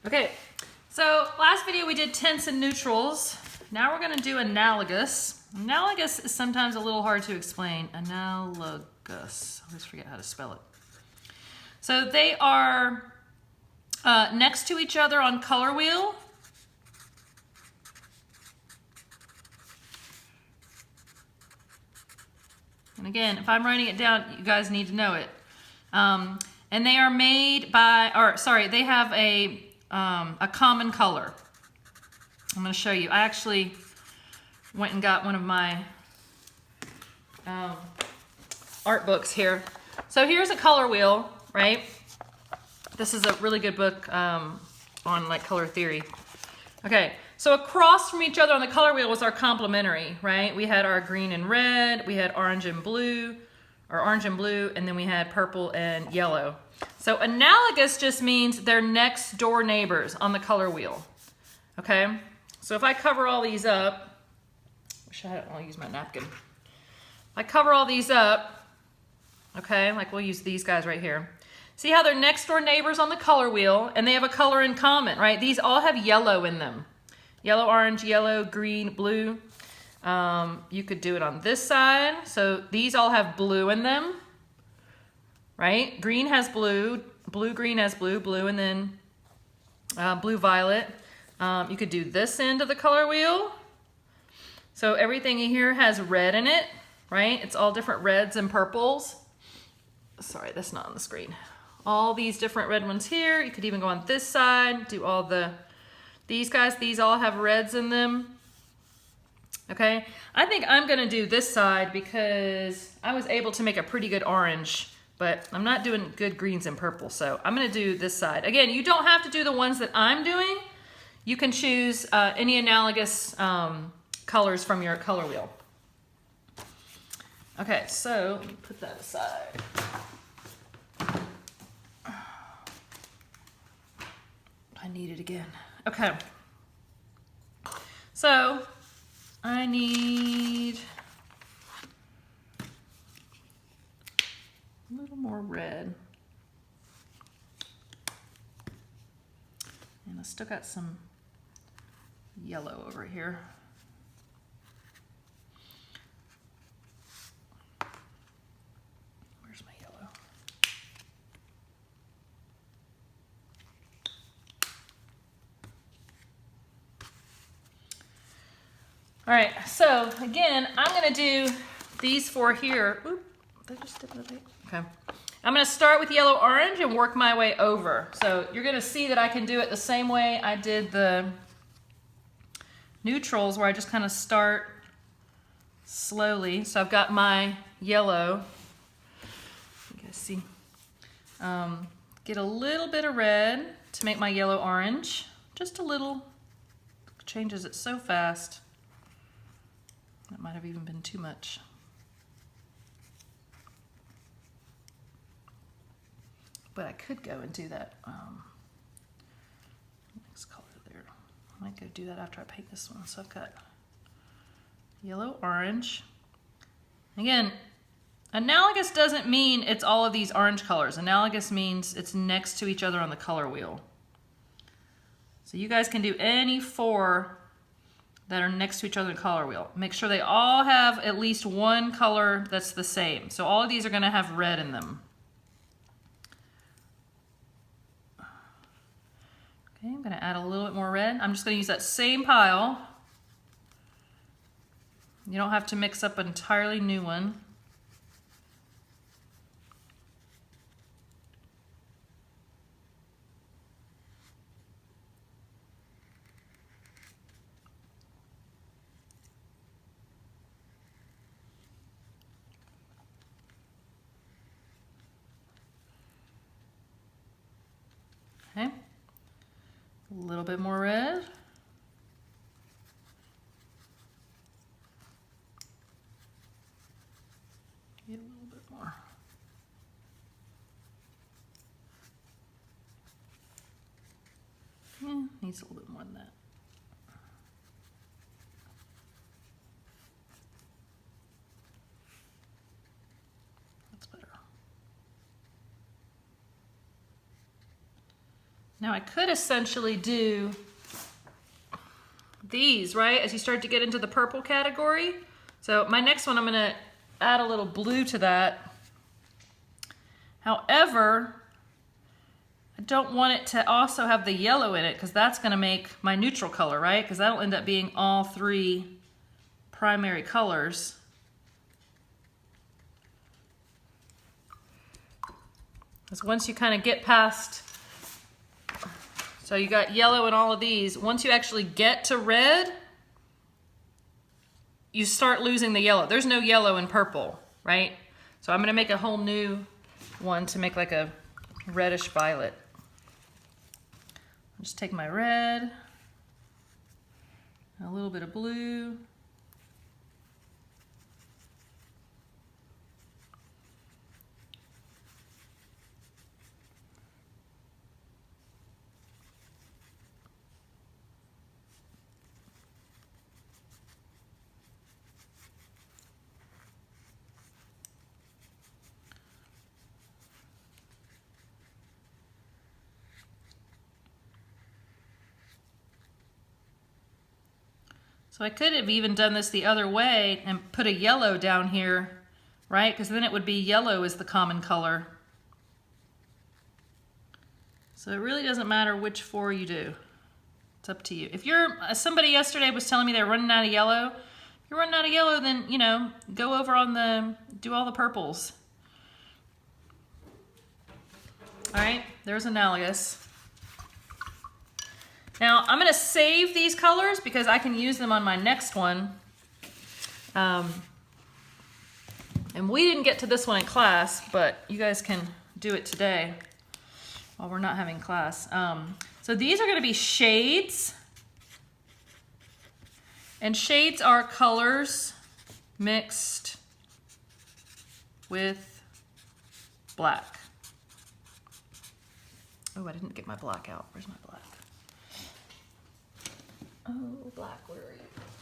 Okay, so last video we did tints and neutrals. Now we're going to do analogous. Analogous is sometimes a little hard to explain. Analogous. I always forget how to spell it. So they are next to each other on color wheel. And again, if I'm writing it down, you guys need to know it. And they are made by, or sorry, they have a common color. I'm going to show you. I actually went and got one of my art books here. So here's a color wheel, right? This is a really good book on like color theory. Okay, so across from each other on the color wheel was our complementary, right? We had our green and red, we had orange and blue, or orange and blue, and then we had purple and yellow. So analogous just means they're next door neighbors on the color wheel, okay? So if I cover all these up, I'll use my napkin. If I cover all these up, okay, like we'll use these guys right here. See how they're next door neighbors on the color wheel, and they have a color in common, right? These all have yellow in them. Yellow, orange, yellow, green, blue. You could do it on this side. So these all have blue in them, right? Green has blue, green has blue, and then blue, violet. You could do this end of the color wheel. So everything in here has red in it, right? It's all different reds and purples. Sorry, that's not on the screen. All these different red ones here. You could even go on this side, do all these guys, these all have reds in them. Okay, I think I'm gonna do this side because I was able to make a pretty good orange, but I'm not doing good greens and purple, so I'm gonna do this side. Again, you don't have to do the ones that I'm doing. You can choose any analogous colors from your color wheel. Okay, so let me put that aside. I need it again. Okay. So I need a little more red. And I still got some yellow over here. Where's my yellow? All right, so again, I'm gonna do these four here. Oop, they just dip in the paper. Okay. I'm gonna start with yellow, orange and work my way over. So you're gonna see that I can do it the same way I did the neutrals, where I just kind of start slowly. So I've got my yellow. You guys see? Get a little bit of red to make my yellow orange. Just a little. Changes it so fast. That might have even been too much. But I could go and do that next color there. I might go do that after I paint this one. So I've got yellow, orange. Again, analogous doesn't mean it's all of these orange colors. Analogous means it's next to each other on the color wheel. So you guys can do any four that are next to each other in the color wheel. Make sure they all have at least one color that's the same. So all of these are gonna have red in them. Okay, I'm gonna add a little bit more red. I'm just gonna use that same pile. You don't have to mix up an entirely new one. Okay, a little bit more red. Get a little bit more. Yeah, needs a little bit more than that. That's better. Now I could essentially do these, right? As you start to get into the purple category. So my next one, I'm gonna add a little blue to that. However, I don't want it to also have the yellow in it because that's gonna make my neutral color, right? Because that'll end up being all three primary colors. Because once you kind of get past, so you got yellow in all of these, once you actually get to red, you start losing the yellow. There's no yellow in purple, right? So I'm gonna make a whole new one to make like a reddish violet. I'll just take my red, a little bit of blue, so I could have even done this the other way and put a yellow down here, right? Because then it would be yellow is the common color. So it really doesn't matter which four you do. It's up to you. If you're, somebody yesterday was telling me they're running out of yellow. If you're running out of yellow, then, you know, go over on the, do all the purples. All right, there's Analogous. Now, I'm gonna save these colors because I can use them on my next one. And we didn't get to this one in class, but you guys can do it today while we're not having class. So these are gonna be shades. And shades are colors mixed with black. Oh, I didn't get my black out. Where's my black? Oh, black, where are you?